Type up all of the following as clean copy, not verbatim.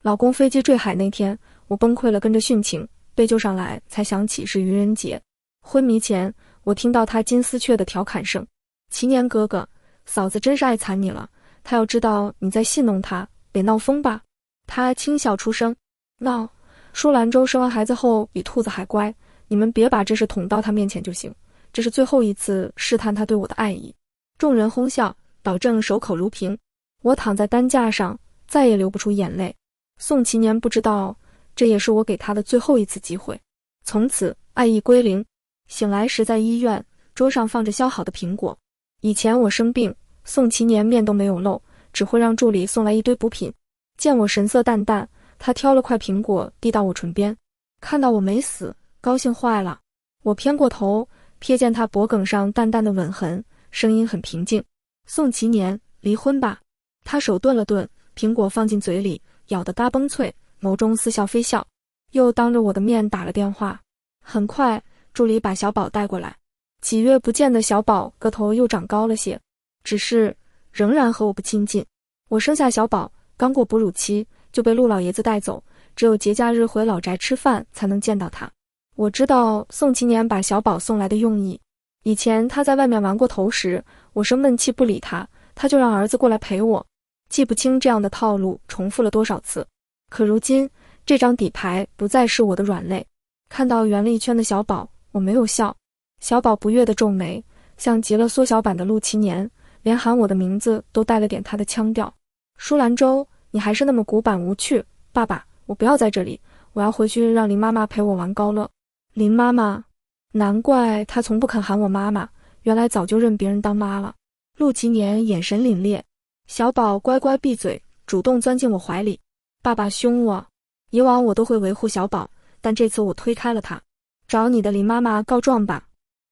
老公飞机坠海那天，我崩溃了，跟着殉情，被救上来才想起是愚人节。昏迷前，我听到他金丝雀的调侃声：齐年哥哥，嫂子真是爱惨你了，他要知道你在戏弄他，得闹疯吧。他轻笑出声：闹，舒兰州生完孩子后比兔子还乖，你们别把这事捅到他面前就行，这是最后一次试探他对我的爱意。众人哄笑，保证守口如瓶。我躺在担架上，再也流不出眼泪。宋祈年不知道，这也是我给他的最后一次机会。从此爱意归零。醒来时在医院，桌上放着削好的苹果。以前我生病，宋祈年面都没有露，只会让助理送来一堆补品。见我神色淡淡，他挑了块苹果递到我唇边，看到我没死，高兴坏了。我偏过头，瞥见他脖颈上淡淡的吻痕，声音很平静：宋祈年，离婚吧。他手顿了顿，苹果放进嘴里，咬得嘎嘣脆，眸中似笑非笑。又当着我的面打了电话。很快，助理把小宝带过来。几月不见的小宝个头又长高了些，只是仍然和我不亲近。我生下小宝，刚过哺乳期就被陆老爷子带走，只有节假日回老宅吃饭才能见到他。我知道宋祈年把小宝送来的用意。以前他在外面玩过头时，我生闷气不理他，他就让儿子过来陪我。记不清这样的套路重复了多少次，可如今这张底牌不再是我的软肋。看到圆了一圈的小宝，我没有笑。小宝不悦地皱眉，像极了缩小版的陆祈年，连喊我的名字都带了点他的腔调。舒兰州，你还是那么古板无趣。爸爸，我不要在这里，我要回去让林妈妈陪我玩高乐。林妈妈，难怪她从不肯喊我妈妈，原来早就认别人当妈了。陆祈年眼神凛冽。小宝乖乖闭嘴，主动钻进我怀里。爸爸凶我。以往我都会维护小宝，但这次我推开了他。找你的林妈妈告状吧。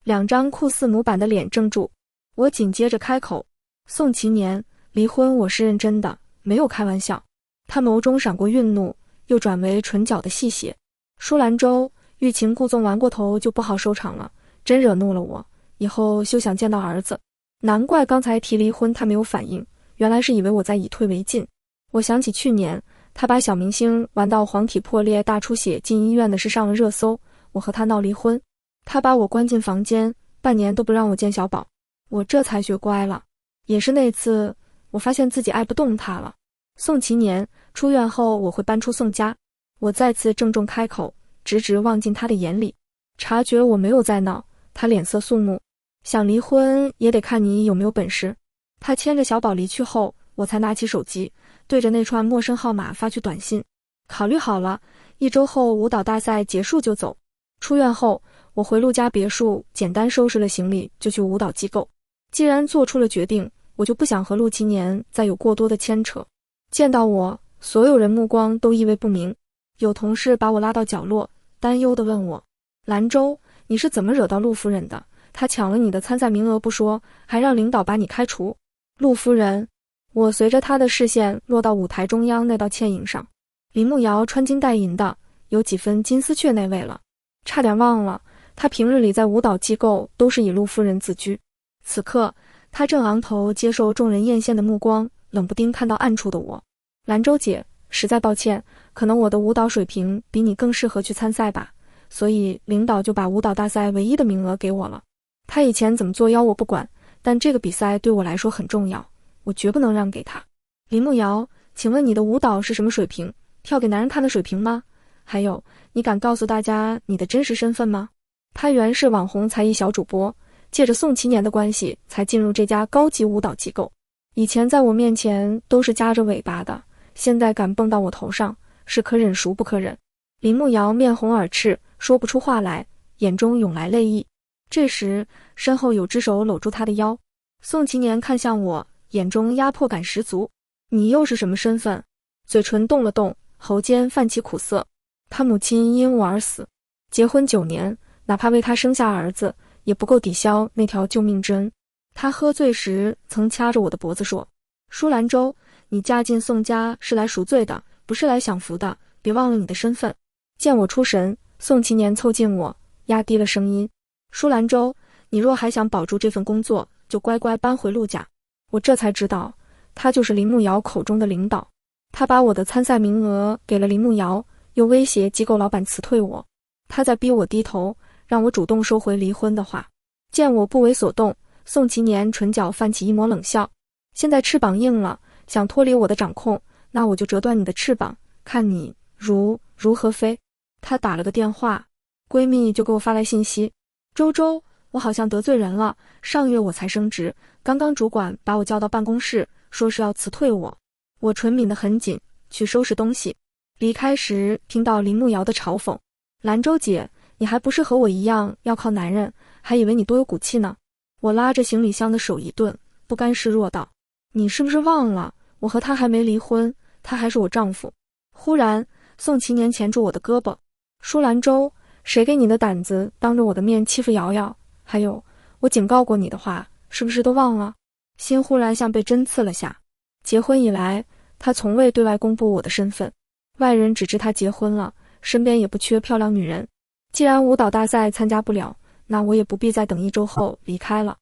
两张酷似模板的脸怔住。我紧接着开口：宋祈年，离婚我是认真的，没有开玩笑。他眸中闪过愠怒，又转为唇角的戏谑。舒兰州，欲擒故纵玩过头就不好收场了，真惹怒了我，以后休想见到儿子。难怪刚才提离婚他没有反应，原来是以为我在以退为进。我想起去年他把小明星玩到黄体破裂大出血进医院的事上了热搜，我和他闹离婚，他把我关进房间，半年都不让我见小宝，我这才学乖了。也是那次，我发现自己爱不动他了。宋祈年，出院后我会搬出宋家。我再次郑重开口，直直望进他的眼里。察觉我没有在闹，他脸色肃穆。想离婚也得看你有没有本事。他牵着小宝离去后，我才拿起手机，对着那串陌生号码发去短信。考虑好了，1周后舞蹈大赛结束就走。出院后，我回陆家别墅，简单收拾了行李就去舞蹈机构。既然做出了决定，我就不想和陆祈年再有过多的牵扯。见到我，所有人目光都意味不明。有同事把我拉到角落，担忧地问我：兰州，你是怎么惹到陆夫人的？她抢了你的参赛名额不说，还让领导把你开除。陆夫人，我随着她的视线落到舞台中央那道倩影上，林慕瑶穿金戴银的，有几分金丝雀那味了。差点忘了，她平日里在舞蹈机构都是以陆夫人自居。此刻，她正昂头接受众人艳羡的目光，冷不丁看到暗处的我。兰州姐，实在抱歉，可能我的舞蹈水平比你更适合去参赛吧，所以领导就把舞蹈大赛唯一的名额给我了。他以前怎么作妖我不管，但这个比赛对我来说很重要，我绝不能让给他。林慕瑶，请问你的舞蹈是什么水平？跳给男人看的水平吗？还有，你敢告诉大家你的真实身份吗？他原是网红才艺小主播，借着宋祈年的关系才进入这家高级舞蹈机构。以前在我面前都是夹着尾巴的，现在敢蹦到我头上，是可忍孰不可忍。林慕瑶面红耳赤，说不出话来，眼中涌来泪意。这时，身后有只手搂住他的腰。宋祈年看向我，眼中压迫感十足。你又是什么身份？嘴唇动了动，喉间泛起苦涩。他母亲因我而死，结婚9年，哪怕为他生下儿子，也不够抵消那条救命之恩。他喝醉时曾掐着我的脖子说：舒兰州，你嫁进宋家是来赎罪的，不是来享福的，别忘了你的身份。见我出神，宋祈年凑近我，压低了声音：舒兰州，你若还想保住这份工作，就乖乖搬回陆家。我这才知道，他就是林慕瑶口中的领导。他把我的参赛名额给了林慕瑶，又威胁机构老板辞退我。他在逼我低头，让我主动收回离婚的话。见我不为所动，宋祈年唇角泛起一抹冷笑。现在翅膀硬了，想脱离我的掌控，那我就折断你的翅膀，看你如何飞。他打了个电话，闺蜜就给我发来信息：周周，我好像得罪人了，上月我才升职，刚刚主管把我叫到办公室，说是要辞退我。我唇抿得很紧，去收拾东西。离开时听到林慕瑶的嘲讽：兰州姐，你还不是和我一样要靠男人，还以为你多有骨气呢。我拉着行李箱的手一顿，不甘示弱道：你是不是忘了，我和他还没离婚，他还是我丈夫。忽然宋祈年钳住我的胳膊：舒兰州，谁给你的胆子当着我的面欺负瑶瑶？还有，我警告过你的话，是不是都忘了？心忽然像被针刺了下。结婚以来，他从未对外公布我的身份，外人只知他结婚了，身边也不缺漂亮女人。既然舞蹈大赛参加不了，那我也不必再等1周后离开了。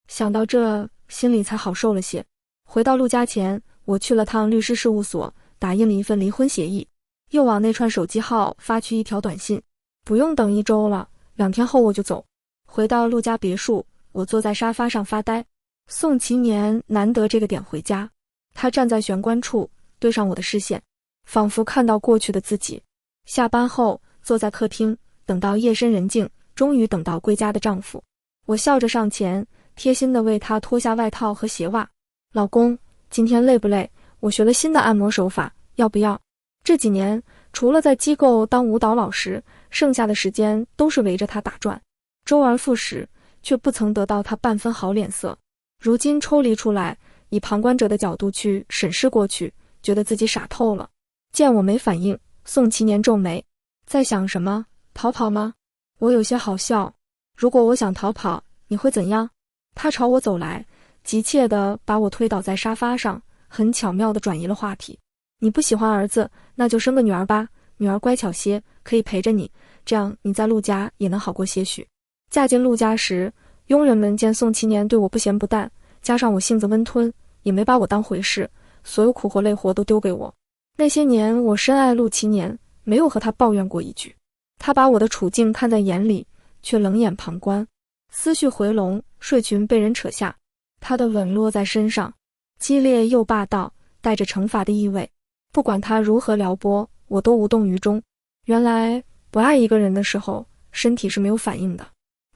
想到这，心里才好受了些。回到陆家前，我去了趟律师事务所，打印了一份离婚协议，又往那串手机号发去一条短信：不用等1周了，2天后我就走。回到陆家别墅，我坐在沙发上发呆。宋祈年难得这个点回家，他站在玄关处，对上我的视线，仿佛看到过去的自己。下班后坐在客厅，等到夜深人静，终于等到归家的丈夫。我笑着上前，贴心地为他脱下外套和鞋袜。老公，今天累不累？我学了新的按摩手法，要不要？这几年除了在机构当舞蹈老师，剩下的时间都是围着他打转，周而复始，却不曾得到他半分好脸色。如今抽离出来，以旁观者的角度去审视过去，觉得自己傻透了。见我没反应，宋祈年皱眉：在想什么？逃跑吗？我有些好笑。如果我想逃跑，你会怎样？他朝我走来，急切地把我推倒在沙发上，很巧妙地转移了话题。你不喜欢儿子，那就生个女儿吧，女儿乖巧些，可以陪着你，这样你在陆家也能好过些许。嫁进陆家时，佣人们见宋祈年对我不咸不淡，加上我性子温吞，也没把我当回事，所有苦活累活都丢给我。那些年我深爱陆祈年，没有和他抱怨过一句。他把我的处境看在眼里，却冷眼旁观。思绪回笼，睡裙被人扯下，他的吻落在身上，激烈又霸道，带着惩罚的意味。不管他如何撩拨，我都无动于衷。原来不爱一个人的时候，身体是没有反应的。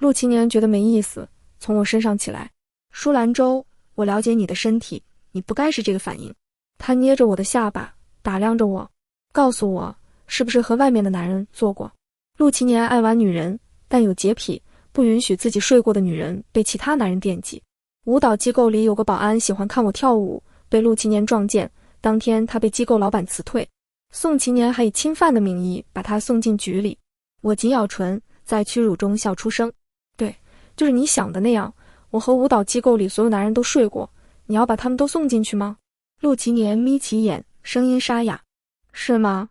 陆祈年觉得没意思，从我身上起来。舒兰州，我了解你的身体，你不该是这个反应。他捏着我的下巴，打量着我，告诉我，是不是和外面的男人做过？陆祈年爱玩女人，但有洁癖，不允许自己睡过的女人被其他男人惦记。舞蹈机构里有个保安喜欢看我跳舞，被陆祈年撞见，当天他被机构老板辞退。宋祈年还以侵犯的名义把他送进局里。我紧咬唇，在屈辱中笑出声。对，就是你想的那样，我和舞蹈机构里所有男人都睡过，你要把他们都送进去吗？陆祈年眯起眼，声音沙哑。是吗？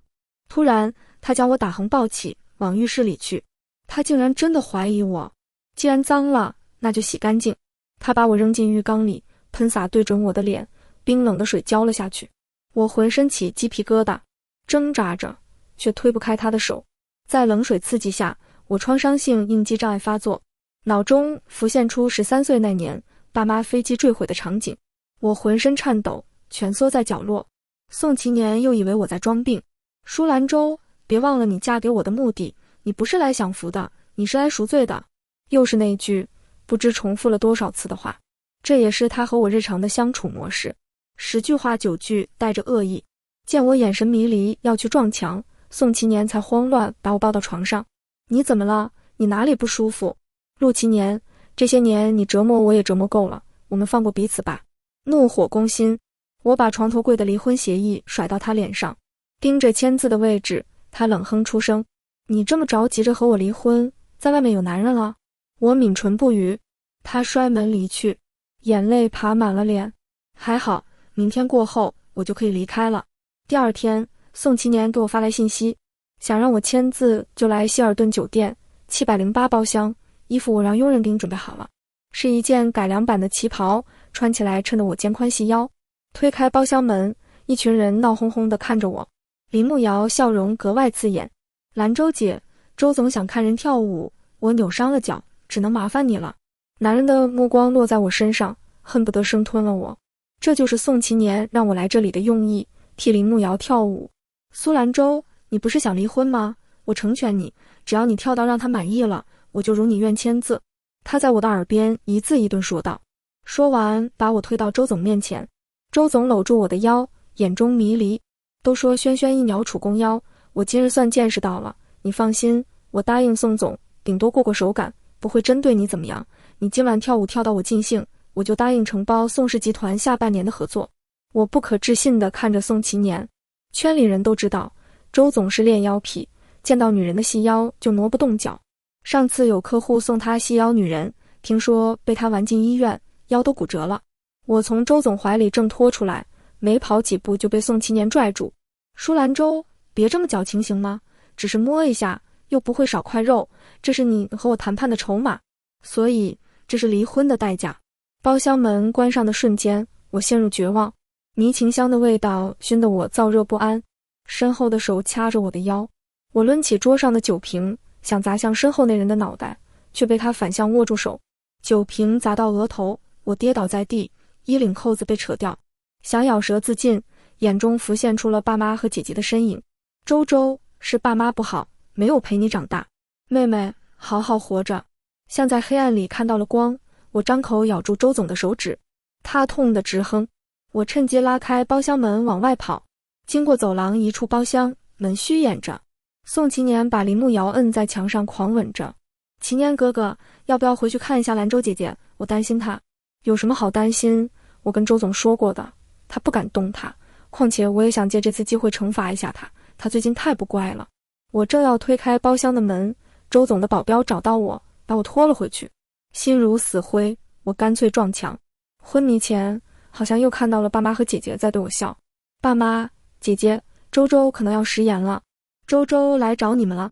突然他将我打横抱起，往浴室里去。他竟然真的怀疑我，既然脏了，那就洗干净。他把我扔进浴缸里，喷洒对准我的脸，冰冷的水浇了下去。我浑身起鸡皮疙瘩，挣扎着，却推不开他的手。在冷水刺激下，我创伤性应激障碍发作，脑中浮现出13岁那年爸妈飞机坠毁的场景。我浑身颤抖，蜷缩在角落。宋祈年又以为我在装病。舒兰州，别忘了你嫁给我的目的，你不是来享福的，你是来赎罪的。又是那句不知重复了多少次的话，这也是他和我日常的相处模式，10句话9句带着恶意。见我眼神迷离要去撞墙，宋祈年才慌乱把我抱到床上。你怎么了？你哪里不舒服？陆祈年，这些年你折磨我也折磨够了，我们放过彼此吧。怒火攻心，我把床头柜的离婚协议甩到他脸上，盯着签字的位置，他冷哼出声：你这么着急着和我离婚，在外面有男人了？我抿唇不语。他摔门离去，眼泪爬满了脸。还好，明天过后我就可以离开了。第二天，宋祈年给我发来信息，想让我签字就来希尔顿酒店708包厢，衣服我让佣人给你准备好了，是一件改良版的旗袍，穿起来衬得我肩宽细腰。推开包厢门，一群人闹哄哄地看着我。林慕瑶笑容格外刺眼。兰州姐，周总想看人跳舞，我扭伤了脚，只能麻烦你了。男人的目光落在我身上，恨不得生吞了我。这就是宋祈年让我来这里的用意，替林慕瑶跳舞。苏兰州，你不是想离婚吗？我成全你，只要你跳到让他满意了，我就如你愿签字。他在我的耳边一字一顿说道。说完，把我推到周总面前。周总搂住我的腰，眼中迷离。都说轩轩一鸟处公腰，我今日算见识到了。你放心，我答应宋总，顶多过过手感，不会针对你怎么样。你今晚跳舞跳到我尽兴，我就答应承包宋氏集团下半年的合作。我不可置信地看着宋祈年。圈里人都知道，周总是练腰癖，见到女人的细腰就挪不动脚。上次有客户送他细腰女人，听说被他玩进医院，腰都骨折了。我从周总怀里挣脱出来，没跑几步就被宋祈年拽住。舒兰州，别这么矫情行吗？只是摸一下，又不会少块肉，这是你和我谈判的筹码，所以这是离婚的代价。包厢门关上的瞬间，我陷入绝望。迷情香的味道熏得我燥热不安，身后的手掐着我的腰。我抡起桌上的酒瓶，想砸向身后那人的脑袋，却被他反向握住手。酒瓶砸到额头，我跌倒在地，衣领扣子被扯掉，想咬舌自尽，眼中浮现出了爸妈和姐姐的身影。周周，是爸妈不好，没有陪你长大，妹妹好好活着。像在黑暗里看到了光，我张口咬住周总的手指，他痛得直哼。我趁机拉开包厢门往外跑，经过走廊一处包厢，门虚掩着。宋祈年把林慕瑶摁在墙上狂吻着。祈年哥哥，要不要回去看一下兰州姐姐？我担心她。有什么好担心？我跟周总说过的，他不敢动她。况且我也想借这次机会惩罚一下她，她最近太不乖了。我正要推开包厢的门，周总的保镖找到我，把我拖了回去。心如死灰，我干脆撞墙。昏迷前好像又看到了爸妈和姐姐在对我笑。爸妈，姐姐，周周可能要食言了。周周来找你们了。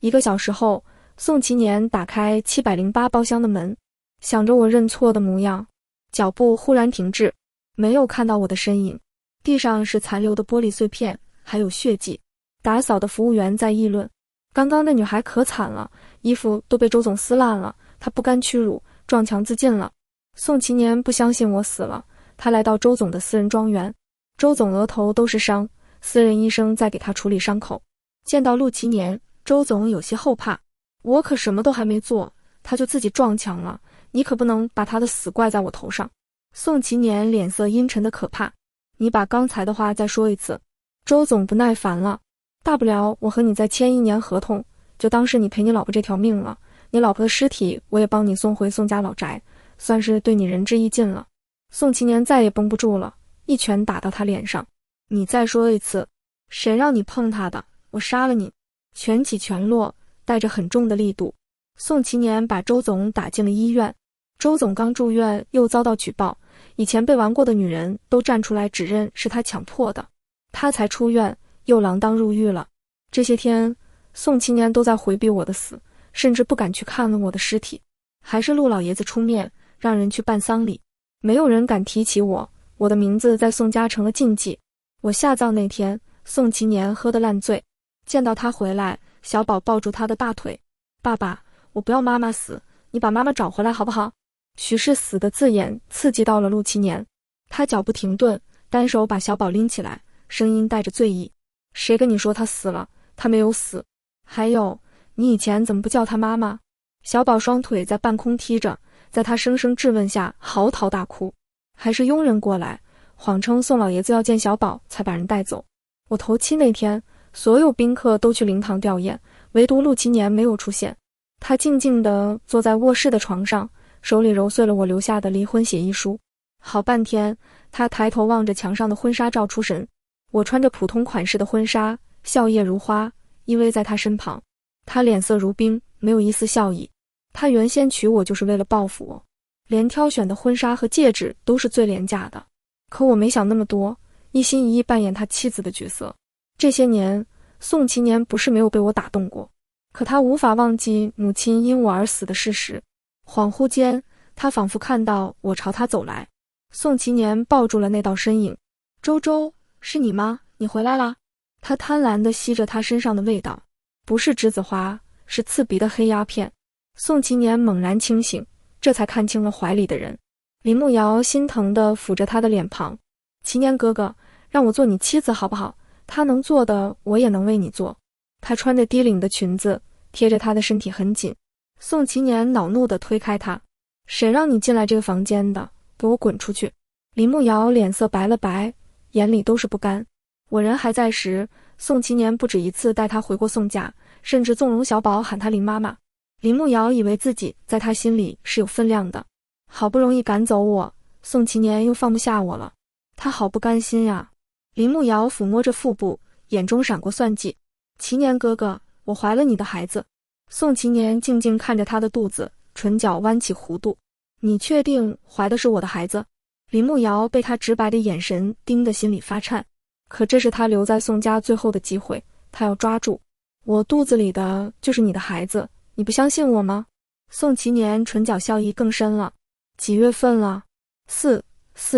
1个小时后，宋祈年打开708包厢的门，想着我认错的模样，脚步忽然停滞，没有看到我的身影。地上是残留的玻璃碎片，还有血迹。打扫的服务员在议论，刚刚那女孩可惨了，衣服都被周总撕烂了，她不甘屈辱，撞墙自尽了。宋祈年不相信我死了，他来到周总的私人庄园。周总额头都是伤，私人医生在给他处理伤口。见到陆祈年，周总有些后怕。我可什么都还没做，他就自己撞墙了，你可不能把他的死怪在我头上。宋祈年脸色阴沉的可怕。你把刚才的话再说一次。周总不耐烦了。大不了我和你再签1年合同，就当是你赔你老婆这条命了。你老婆的尸体我也帮你送回宋家老宅，算是对你仁至义尽了。宋祈年再也绷不住了，一拳打到他脸上。你再说一次，谁让你碰他的，我杀了你。拳起拳落，带着很重的力度。宋祈年把周总打进了医院。周总刚住院又遭到举报，以前被玩过的女人都站出来指认是他强迫的，他才出院又锒铛入狱了。这些天宋祈年都在回避我的死，甚至不敢去看问我的尸体。还是陆老爷子出面让人去办丧礼，没有人敢提起我，我的名字在宋家成了禁忌。我下葬那天，宋祈年喝得烂醉，见到他回来，小宝抱住他的大腿。爸爸，我不要妈妈死，你把妈妈找回来好不好？许是死的字眼刺激到了陆祈年，他脚步停顿，单手把小宝拎起来，声音带着醉意。谁跟你说他死了？他没有死。还有，你以前怎么不叫他妈妈？小宝双腿在半空踢着，在他声声质问下嚎啕大哭。还是佣人过来，谎称宋老爷子要见小宝，才把人带走。我头七那天，所有宾客都去灵堂吊唁，唯独陆祈年没有出现。他静静地坐在卧室的床上，手里揉碎了我留下的离婚协议书。好半天，他抬头望着墙上的婚纱照出神。我穿着普通款式的婚纱，笑靥如花，依偎在他身旁。他脸色如冰，没有一丝笑意。他原先娶我就是为了报复我，连挑选的婚纱和戒指都是最廉价的。可我没想那么多，一心一意扮演他妻子的角色。这些年，宋祈年不是没有被我打动过，可他无法忘记母亲因我而死的事实。恍惚间，他仿佛看到我朝他走来。宋祈年抱住了那道身影。周周，是你吗？你回来了。他贪婪地吸着他身上的味道，不是栀子花，是刺鼻的黑鸦片。宋祈年猛然清醒，这才看清了怀里的人。林慕瑶心疼地抚着他的脸庞，祈年哥哥，让我做你妻子好不好？他能做的，我也能为你做。他穿着低领的裙子，贴着他的身体很紧。宋祈年恼怒地推开他，谁让你进来这个房间的？给我滚出去！林慕瑶脸色白了白，眼里都是不甘。我人还在时，宋祈年不止一次带他回过宋家，甚至纵容小宝喊他林妈妈。林慕瑶以为自己在他心里是有分量的，好不容易赶走我，宋祈年又放不下我了，他好不甘心呀。林慕瑶抚摸着腹部，眼中闪过算计。祈年哥哥，我怀了你的孩子。宋祈年静静看着他的肚子，唇角弯起弧度。你确定怀的是我的孩子？林慕瑶被他直白的眼神盯得心里发颤，可这是他留在宋家最后的机会，他要抓住。我肚子里的就是你的孩子，你不相信我吗？宋祈年唇角笑意更深了。几月份了？4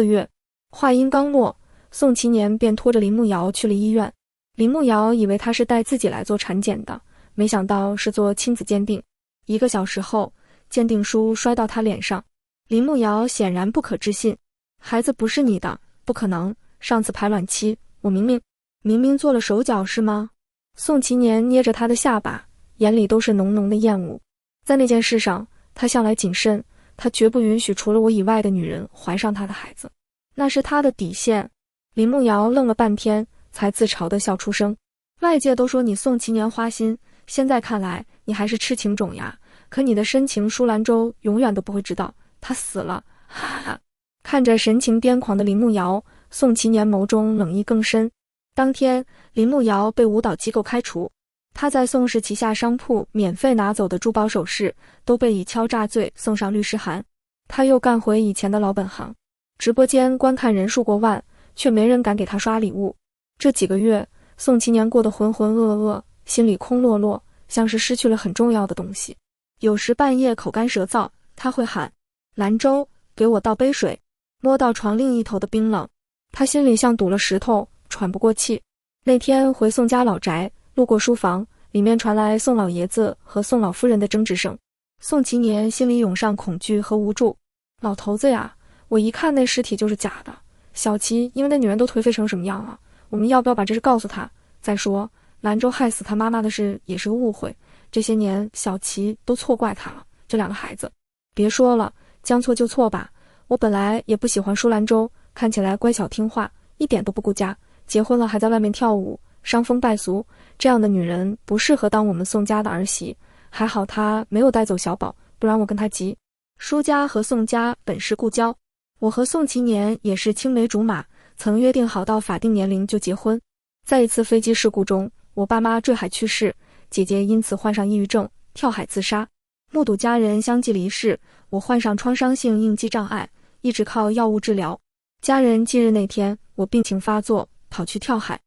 月。话音刚落，宋祈年便拖着林慕瑶去了医院。林慕瑶以为他是带自己来做产检的，没想到是做亲子鉴定。1个小时后，鉴定书摔到他脸上。林慕瑶显然不可置信，孩子不是你的，不可能，上次排卵期我明明做了手脚是吗？宋祈年捏着他的下巴，眼里都是浓浓的厌恶。在那件事上，他向来谨慎，他绝不允许除了我以外的女人怀上他的孩子，那是他的底线。林慕瑶愣了半天，才自嘲地笑出声。外界都说你宋祈年花心，现在看来你还是痴情种呀，可你的深情舒兰州永远都不会知道，他死了。哈哈。看着神情癫狂的林慕瑶，宋祈年眸中冷意更深。当天，林慕瑶被舞蹈机构开除，他在宋氏旗下商铺免费拿走的珠宝首饰都被以敲诈罪送上律师函。他又干回以前的老本行，直播间观看人数过万，却没人敢给他刷礼物。这几个月，宋祈年过得浑浑噩噩，心里空落落，像是失去了很重要的东西。有时半夜口干舌燥，他会喊：兰州，给我倒杯水。摸到床另一头的冰冷，他心里像堵了石头，喘不过气。那天回宋家老宅，路过书房，里面传来宋老爷子和宋老夫人的争执声。宋祈年心里涌上恐惧和无助。老头子呀，我一看那尸体就是假的。小琪因为那女人都颓废成什么样了，我们要不要把这事告诉他？再说兰州害死他妈妈的事也是个误会，这些年小琪都错怪他了，这2个孩子。别说了，将错就错吧。我本来也不喜欢舒兰州，看起来乖巧听话，一点都不顾家，结婚了还在外面跳舞，伤风败俗，这样的女人不适合当我们宋家的儿媳。还好她没有带走小宝，不然我跟她急。舒家和宋家本是故交，我和宋祈年也是青梅竹马，曾约定好到法定年龄就结婚。在一次飞机事故中，我爸妈坠海去世，姐姐因此患上抑郁症，跳海自杀。目睹家人相继离世，我患上创伤性应激障碍，一直靠药物治疗。家人忌日那天，我病情发作，跑去跳海。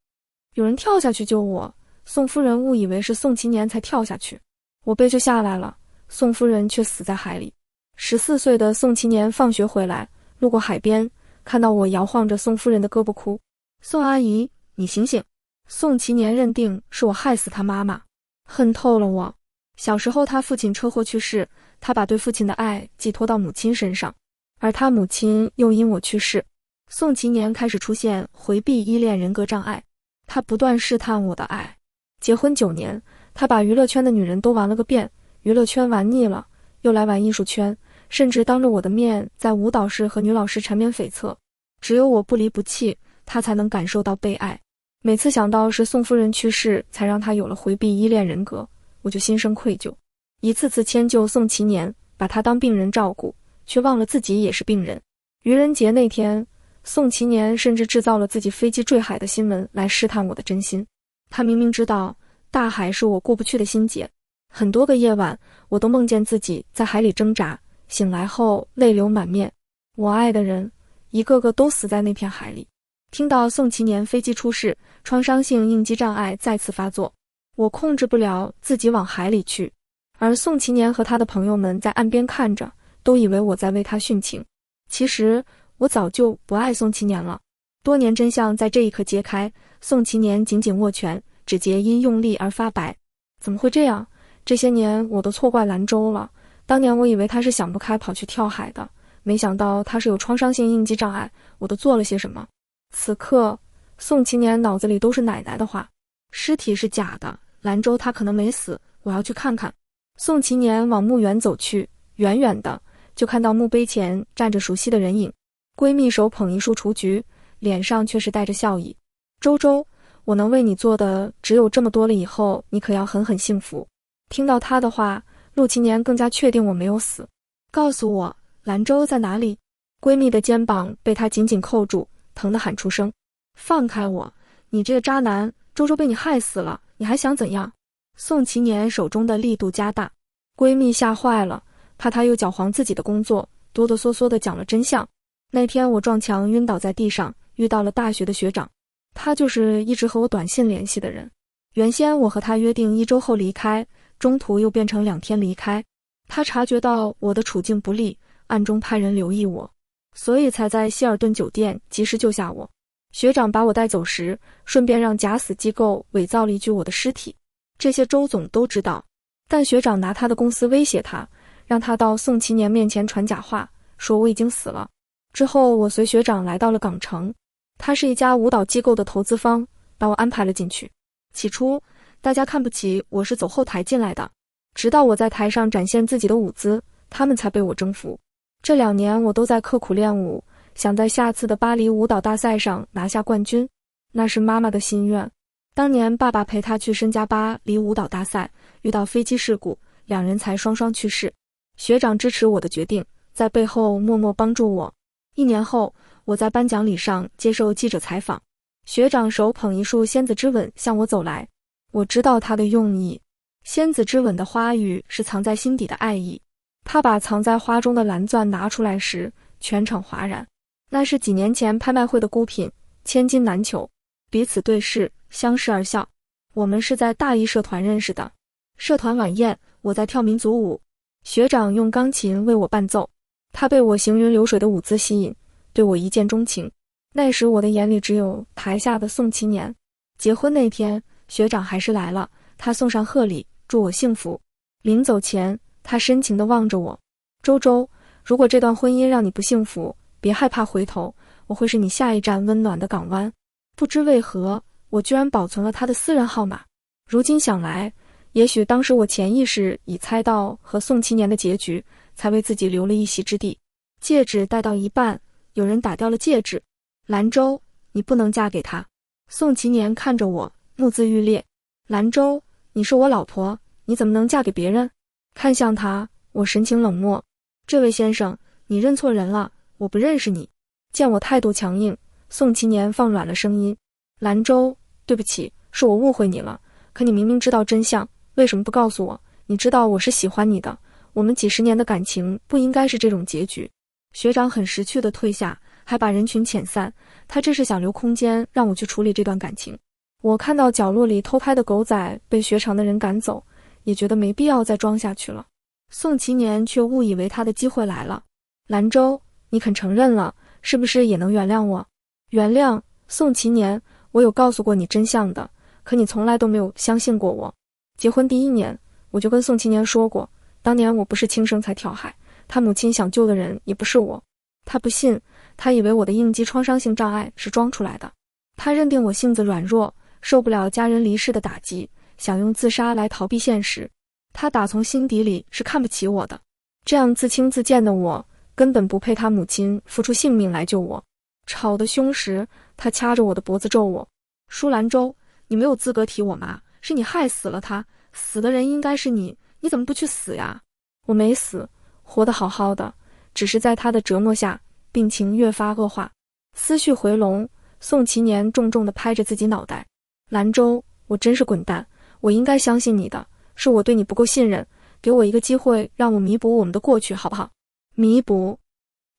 有人跳下去救我，宋夫人误以为是宋祈年才跳下去，我被救下来了，宋夫人却死在海里。14岁的宋祈年放学回来，路过海边，看到我摇晃着宋夫人的胳膊哭。宋阿姨，你醒醒！宋祈年认定是我害死他妈妈，恨透了我。小时候他父亲车祸去世，他把对父亲的爱寄托到母亲身上，而他母亲又因我去世。宋祈年开始出现回避依恋人格障碍，他不断试探我的爱。结婚9年，他把娱乐圈的女人都玩了个遍，娱乐圈玩腻了，又来玩艺术圈，甚至当着我的面在舞蹈室和女老师缠绵悱恻。只有我不离不弃，他才能感受到被爱。每次想到是宋夫人去世才让他有了回避依恋人格，我就心生愧疚，一次次迁就宋祈年，把他当病人照顾，却忘了自己也是病人。愚人节那天，宋祈年甚至制造了自己飞机坠海的新闻来试探我的真心。他明明知道大海是我过不去的心结，很多个夜晚我都梦见自己在海里挣扎，醒来后泪流满面。我爱的人一个个都死在那片海里。听到宋祈年飞机出事，创伤性应激障碍再次发作，我控制不了自己往海里去，而宋祈年和他的朋友们在岸边看着，都以为我在为他殉情。其实我早就不爱宋祈年了。多年真相在这一刻揭开，宋祈年紧紧握拳，指节因用力而发白。怎么会这样？这些年我都错怪兰州了。当年我以为他是想不开跑去跳海的，没想到他是有创伤性应激障碍，我都做了些什么？此刻，宋祈年脑子里都是奶奶的话。尸体是假的，兰州他可能没死，我要去看看。宋祈年往墓园走去，远远的就看到墓碑前站着熟悉的人影。闺蜜手捧一束雏菊，脸上却是带着笑意。周周，我能为你做的只有这么多了，以后你可要狠狠幸福。听到她的话，陆祈年更加确定我没有死。告诉我，兰州在哪里？闺蜜的肩膀被她紧紧扣住，疼得喊出声。放开我！你这个渣男！周周被你害死了，你还想怎样？宋祈年手中的力度加大，闺蜜吓坏了，怕她又搅黄自己的工作，哆哆嗦嗦地讲了真相。那天我撞墙晕倒在地上，遇到了大学的学长，他就是一直和我短信联系的人。原先我和他约定1周后离开，中途又变成2天离开。他察觉到我的处境不利，暗中派人留意我，所以才在希尔顿酒店及时救下我。学长把我带走时，顺便让假死机构伪造了一具我的尸体。这些周总都知道，但学长拿他的公司威胁他，让他到宋祈年面前传假话，说我已经死了。之后我随学长来到了港城，他是一家舞蹈机构的投资方，把我安排了进去。起初大家看不起我是走后台进来的，直到我在台上展现自己的舞姿，他们才被我征服。这2年我都在刻苦练舞，想在下次的巴黎舞蹈大赛上拿下冠军，那是妈妈的心愿。当年爸爸陪她去参加巴黎舞蹈大赛，遇到飞机事故，2人才双双去世。学长支持我的决定，在背后默默帮助我。1年后，我在颁奖礼上接受记者采访，学长手捧一束仙子之吻向我走来，我知道他的用意。仙子之吻的花语是藏在心底的爱意，他把藏在花中的蓝钻拿出来时，全场哗然。那是几年前拍卖会的孤品，千金难求。彼此对视，相视而笑。我们是在大一社团认识的，社团晚宴，我在跳民族舞，学长用钢琴为我伴奏，他被我行云流水的舞姿吸引，对我一见钟情。那时我的眼里只有台下的宋祈年。结婚那天，学长还是来了，他送上贺礼，祝我幸福。临走前，他深情地望着我，周周，如果这段婚姻让你不幸福，别害怕回头，我会是你下一站温暖的港湾。不知为何，我居然保存了他的私人号码。如今想来，也许当时我潜意识已猜到和宋祈年的结局，才为自己留了一席之地。戒指戴到一半，有人打掉了戒指。兰州，你不能嫁给他。宋祈年看着我，目眦欲裂。兰州，你是我老婆，你怎么能嫁给别人？看向他，我神情冷漠。这位先生，你认错人了，我不认识你。见我态度强硬，宋祈年放软了声音。兰州，对不起，是我误会你了，可你明明知道真相，为什么不告诉我？你知道我是喜欢你的，我们几10年的感情不应该是这种结局。学长很识趣地退下，还把人群遣散，他这是想留空间让我去处理这段感情。我看到角落里偷拍的狗仔被学场的人赶走，也觉得没必要再装下去了。宋祈年却误以为他的机会来了。兰州，你肯承认了，是不是也能原谅我？原谅？宋祈年，我有告诉过你真相的，可你从来都没有相信过我。结婚第1年，我就跟宋祈年说过，当年我不是轻生才跳海，他母亲想救的人也不是我。他不信，他以为我的应激创伤性障碍是装出来的。他认定我性子软弱，受不了家人离世的打击，想用自杀来逃避现实。他打从心底里是看不起我的，这样自轻自贱的我，根本不配他母亲付出性命来救我。吵得凶时，他掐着我的脖子咒我：舒兰州，你没有资格提我妈，是你害死了她，死的人应该是你，你怎么不去死呀？我没死，活得好好的，只是在他的折磨下，病情越发恶化。思绪回笼，宋祈年重重地拍着自己脑袋：兰州，我真是滚蛋，我应该相信你的，是我对你不够信任，给我一个机会，让我弥补我们的过去好不好？弥补？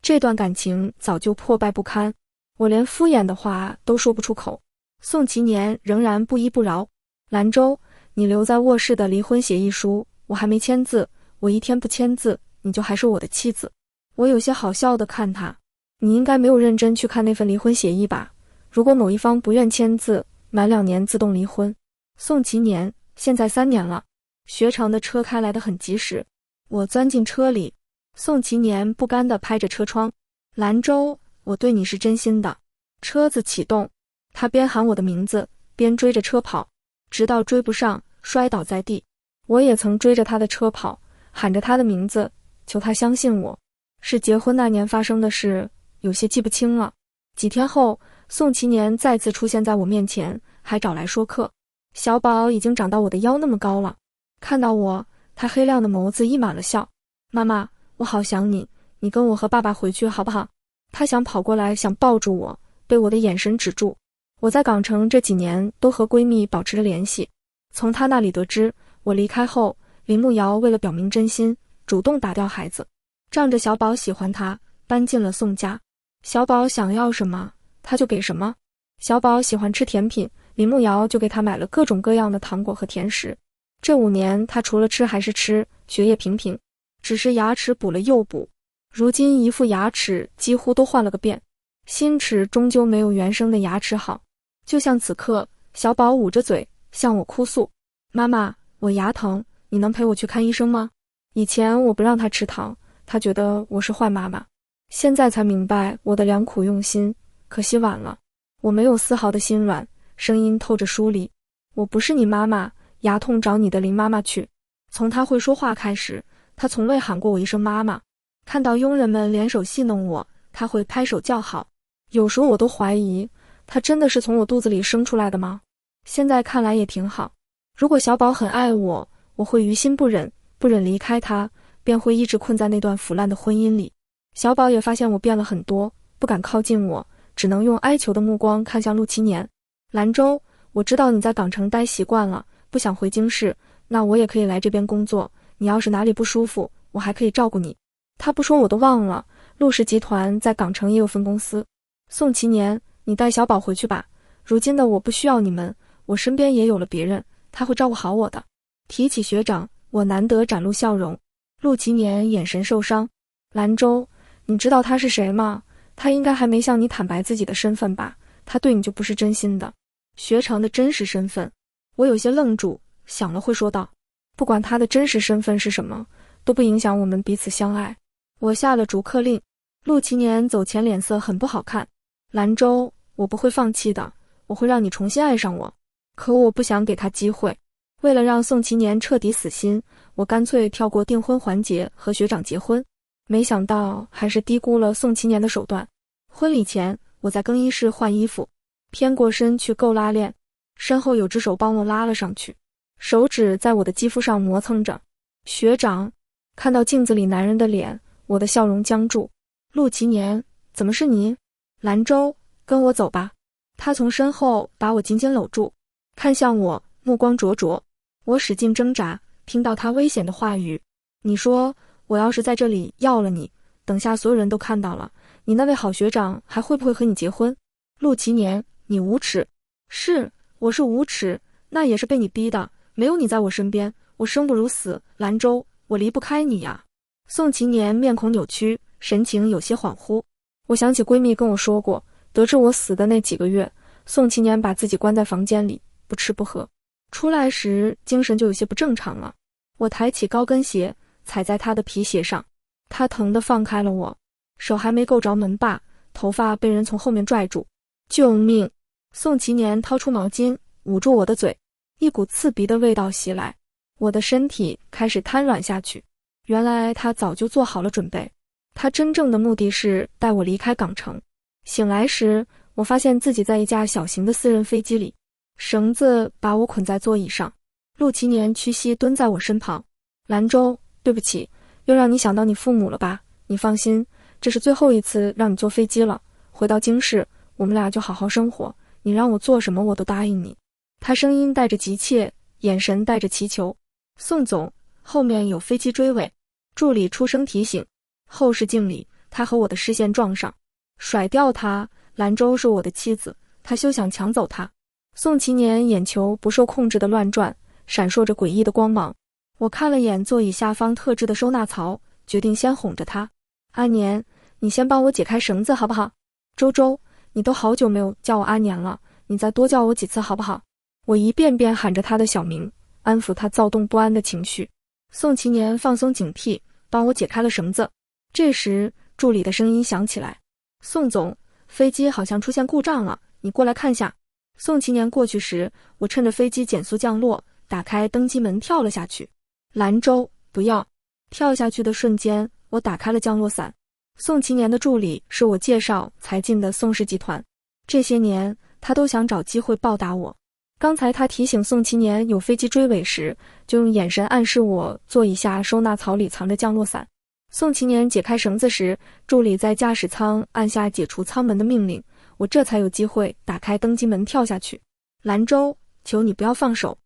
这段感情早就破败不堪，我连敷衍的话都说不出口。宋祈年仍然不依不饶：兰州，你留在卧室的离婚协议书我还没签字，我一天不签字，你就还是我的妻子。我有些好笑地看他：你应该没有认真去看那份离婚协议吧？如果某一方不愿签字，满2年自动离婚。宋其年，现在3年了。学长的车开来得很及时，我钻进车里，宋其年不甘地拍着车窗，兰州，我对你是真心的。车子启动，他边喊我的名字，边追着车跑，直到追不上，摔倒在地。我也曾追着他的车跑，喊着他的名字，求他相信我。是结婚那年发生的事，有些记不清了。几天后，宋其年再次出现在我面前，还找来说客。小宝已经长到我的腰那么高了，看到我，他黑亮的眸子溢满了笑。妈妈，我好想你，你跟我和爸爸回去好不好？他想跑过来，想抱住我，被我的眼神止住。我在港城这几年都和闺蜜保持着联系，从她那里得知，我离开后，林慕瑶为了表明真心，主动打掉孩子，仗着小宝喜欢他，搬进了宋家。小宝想要什么，他就给什么。小宝喜欢吃甜品，林慕瑶就给他买了各种各样的糖果和甜食。这5年，他除了吃还是吃，学业平平，只是牙齿补了又补，如今一副牙齿几乎都换了个遍，新齿终究没有原生的牙齿好。就像此刻，小宝捂着嘴向我哭诉：妈妈，我牙疼，你能陪我去看医生吗？以前我不让他吃糖，他觉得我是坏妈妈，现在才明白我的良苦用心，可惜晚了。我没有丝毫的心软，声音透着疏离：我不是你妈妈，牙痛找你的林妈妈去。从他会说话开始，他从未喊过我一声妈妈。看到佣人们联手戏弄我，他会拍手叫好。有时候我都怀疑，他真的是从我肚子里生出来的吗？现在看来也挺好。如果小宝很爱我，我会于心不忍，不忍离开他，便会一直困在那段腐烂的婚姻里。小宝也发现我变了很多，不敢靠近我，只能用哀求的目光看向陆七年。兰州，我知道你在港城待习惯了，不想回京市，那我也可以来这边工作，你要是哪里不舒服，我还可以照顾你。他不说我都忘了，陆氏集团在港城也有分公司。宋其年，你带小宝回去吧，如今的我不需要你们，我身边也有了别人，他会照顾好我的。提起学长，我难得展露笑容。陆其年眼神受伤。兰州，你知道他是谁吗？他应该还没向你坦白自己的身份吧？他对你就不是真心的。学长的真实身份，我有些愣住，想了会说道：不管他的真实身份是什么，都不影响我们彼此相爱。我下了逐客令。陆其年走前脸色很不好看。兰州，我不会放弃的，我会让你重新爱上我。可我不想给他机会。为了让宋其年彻底死心，我干脆跳过订婚环节和学长结婚。没想到还是低估了宋其年的手段。婚礼前，我在更衣室换衣服，偏过身去够拉链，身后有只手帮我拉了上去，手指在我的肌肤上磨蹭着。学长，看到镜子里男人的脸，我的笑容僵住。陆其年，怎么是你？兰州，跟我走吧。他从身后把我紧紧搂住，看向我，目光灼灼。我使劲挣扎，听到他危险的话语：你说我要是在这里要了你，等下所有人都看到了，你那位好学长还会不会和你结婚？陆其年，你无耻。是，我是无耻，那也是被你逼的，没有你在我身边，我生不如死。兰州，我离不开你呀。宋其年面孔扭曲，神情有些恍惚。我想起闺蜜跟我说过，得知我死的那几个月，宋其年把自己关在房间里，不吃不喝，出来时精神就有些不正常了。我抬起高跟鞋，踩在他的皮鞋上，他疼得放开了我，手还没够着门把，头发被人从后面拽住。救命！宋其年掏出毛巾，捂住我的嘴，一股刺鼻的味道袭来，我的身体开始瘫软下去。原来他早就做好了准备，他真正的目的是带我离开港城。醒来时，我发现自己在一架小型的私人飞机里，绳子把我捆在座椅上。陆其年屈膝蹲在我身旁。兰州，对不起，又让你想到你父母了吧？你放心，这是最后一次让你坐飞机了，回到京市，我们俩就好好生活，你让我做什么我都答应你。他声音带着急切，眼神带着祈求。宋总，后面有飞机追尾。助理出声提醒。后视镜里，他和我的视线撞上，甩掉他。兰州是我的妻子，他休想抢走她。宋其年眼球不受控制的乱转，闪烁着诡异的光芒。我看了眼座椅下方特制的收纳槽，决定先哄着他。阿年，你先帮我解开绳子好不好？周周，你都好久没有叫我阿年了，你再多叫我几次好不好？我一遍遍喊着他的小名，安抚他躁动不安的情绪。宋祈年放松警惕，帮我解开了绳子。这时，助理的声音响起来：宋总，飞机好像出现故障了，你过来看下。宋祈年过去时，我趁着飞机减速降落，打开登机门跳了下去。兰州，不要！跳下去的瞬间，我打开了降落伞。宋祈年的助理是我介绍才进的宋氏集团，这些年他都想找机会报答我。刚才他提醒宋祈年有飞机追尾时，就用眼神暗示我做一下收纳槽里藏着降落伞。宋祈年解开绳子时，助理在驾驶舱按下解除舱门的命令，我这才有机会打开登机门跳下去。兰州，求你不要放手！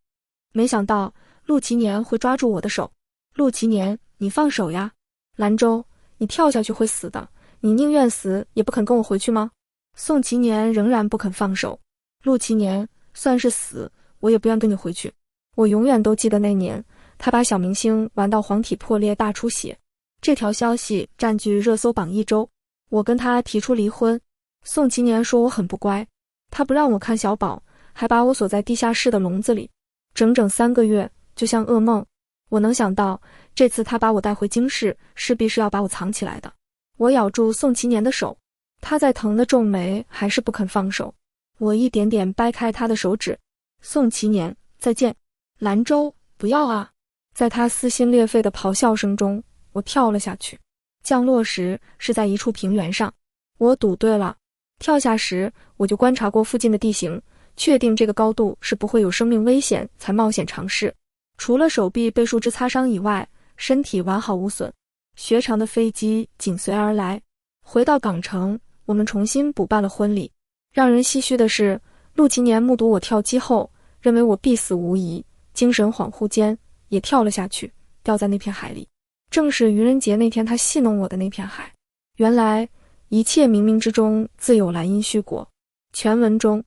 没想到陆祈年会抓住我的手。陆祈年，你放手呀！兰州，你跳下去会死的，你宁愿死也不肯跟我回去吗？宋祈年仍然不肯放手。陆祈年，算是死，我也不愿跟你回去。我永远都记得那年，他把小明星玩到黄体破裂大出血。这条消息占据热搜榜1周。我跟他提出离婚。宋祈年说我很不乖，他不让我看小宝，还把我锁在地下室的笼子里，整整3个月，就像噩梦。我能想到，这次他把我带回京市，势必是要把我藏起来的。我咬住宋祈年的手，他在疼得皱眉，还是不肯放手。我一点点掰开他的手指。宋祈年，再见。兰州，不要啊！在他撕心裂肺的咆哮声中，我跳了下去。降落时是在一处平原上，我赌对了。跳下时我就观察过附近的地形，确定这个高度是不会有生命危险，才冒险尝试。除了手臂被树枝擦伤以外，身体完好无损。学长的飞机紧随而来。回到港城，我们重新补办了婚礼。让人唏嘘的是，陆祈年目睹我跳机后，认为我必死无疑，精神恍惚间也跳了下去，掉在那片海里。正是愚人节那天他戏弄我的那片海。原来一切冥冥之中自有来因须果。全文中